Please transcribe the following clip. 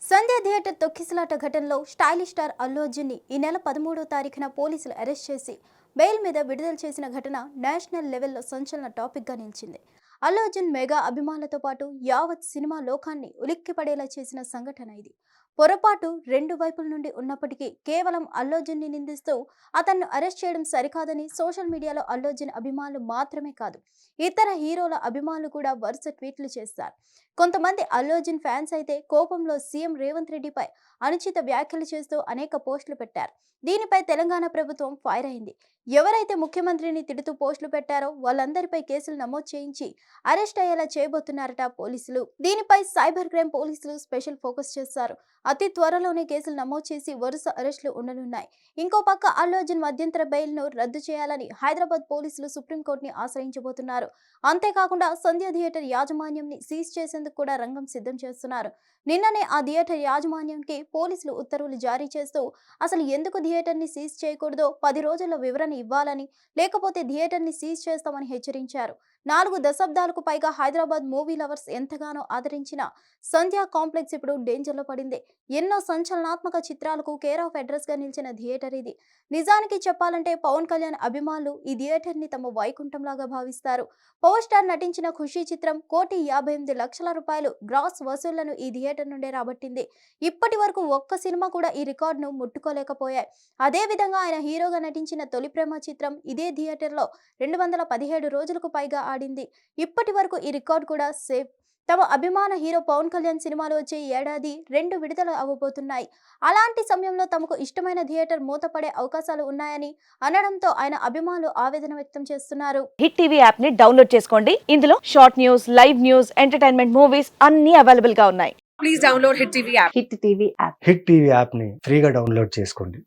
సంధ్య theatre తొక్కిసలాట ఘటనలో stylish star Allu అర్జున్ని ఈ నెల 13వ తారీఖున పోలీసులు అరెస్ట్ చేసి బెయిల్ మీద విడుదల చేసిన ఘటన నేషనల్ లెవెల్లో సంచలన టాపిక్గా నిలిచింది. అల్లు అర్జున్ మెగా అభిమానులతో పాటు యావత్ సినిమా లోకాన్ని ఉలిక్కిపడేలా చేసిన సంఘటన ఇది. పొరపాటు రెండు వైపుల నుండి ఉన్నప్పటికీ కేవలం అల్లు అర్జున్ని నిందిస్తూ అతన్ని అరెస్ట్ చేయడం సరికాదని సోషల్ మీడియాలో అల్లు అర్జున్ అభిమానులు మాత్రమే కాదు, ఇతర హీరోల అభిమానులు కూడా వరుస ట్వీట్లు చేస్తారు. కొంతమంది అల్లు అర్జున్ ఫ్యాన్స్ అయితే కోపంలో సీఎం రేవంత్ రెడ్డిపై అనుచిత వ్యాఖ్యలు చేస్తూ అనేక పోస్టులు పెట్టారు. దీనిపై తెలంగాణ ప్రభుత్వం ఫైర్ అయింది. ఎవరైతే ముఖ్యమంత్రిని తిడుతూ పోస్టులు పెట్టారో వాళ్ళందరిపై కేసులు నమోదు చేయించి అరెస్ట్ అయ్యేలా చేయబోతున్నారట పోలీసులు. దీనిపై సైబర్ క్రైమ్ పోలీసులు స్పెషల్ ఫోకస్ చేశారు. అతి త్వరలోనే కేసులు నమోదు చేసి వరుస అరెస్టులు ఉండనున్నాయి. ఇంకో పక్క అల్లు అర్జున్ మధ్యంతర బెయిల్ను రద్దు చేయాలని హైదరాబాద్ పోలీసులు సుప్రీంకోర్టుని ఆశ్రయించబోతున్నారు. అంతేకాకుండా సంధ్య థియేటర్ యాజమాన్యంని సీజ్ చేసేందుకు కూడా రంగం సిద్ధం చేస్తున్నారు. నిన్ననే ఆ థియేటర్ యాజమాన్యంకి పోలీసులు ఉత్తర్వులు జారీ చేస్తూ అసలు ఎందుకు థియేటర్ని సీజ్ చేయకూడదో 10 రోజుల్లో వివరణ ఇవ్వాలని, లేకపోతే థియేటర్ని సీజ్ చేస్తామని హెచ్చరించారు. 4 దశాబ్దాలకు పైగా హైదరాబాద్ మూవీ లవర్స్ ఎంతగానో ఆదరించిన సంధ్యా కాంప్లెక్స్ ఇప్పుడు డేంజర్లో పడింది. ఎన్నో సంచలనాత్మక చిత్రాలకు కేర్ ఆఫ్ అడ్రస్ గా నిలిచిన థియేటర్ ఇది. నిజానికి చెప్పాలంటే పవన్ కళ్యాణ్ అభిమానులు ఈ థియేటర్ ని తమ వైకుంఠంలాగా భావిస్తారు. పవర్ స్టార్ నటించిన ఖుషీ చిత్రం ₹158,00,000 గ్రాస్ వసూళ్లను ఈ థియేటర్ నుండే రాబట్టింది. ఇప్పటి వరకు ఒక్క సినిమా కూడా ఈ రికార్డును ముట్టుకోలేకపోయాయి. అదే విధంగా ఆయన హీరోగా నటించిన తొలి ప్రేమ చిత్రం ఇదే థియేటర్లో 217 రోజులకు పైగా ఆడింది. ఇప్పటి వరకు ఈ రికార్డు కూడా సేఫ్. తమ అభిమాన హీరో పవన్ కళ్యాణ్ సినిమాలు వచ్చే ఏడాది 2 విడుదల అవ్వబోతున్నాయి. అలాంటి సమయంలో తమకు ఇష్టమైన థియేటర్ మూతపడే అవకాశాలు ఉన్నాయని అనడంతో ఆయన అభిమానులు ఆవేదన వ్యక్తం చేస్తున్నారు. హిట్ టీవీ యాప్ ని డౌన్లోడ్ చేసుకోండి. ఇందులో short news, live news, entertainment movies అన్ని అవైలబుల్ గా ఉన్నాయి. Please download Hit TV app. Hit TV app hit TV యాప్ని ఫ్రీగా డౌన్లోడ్ చేసుకోండి.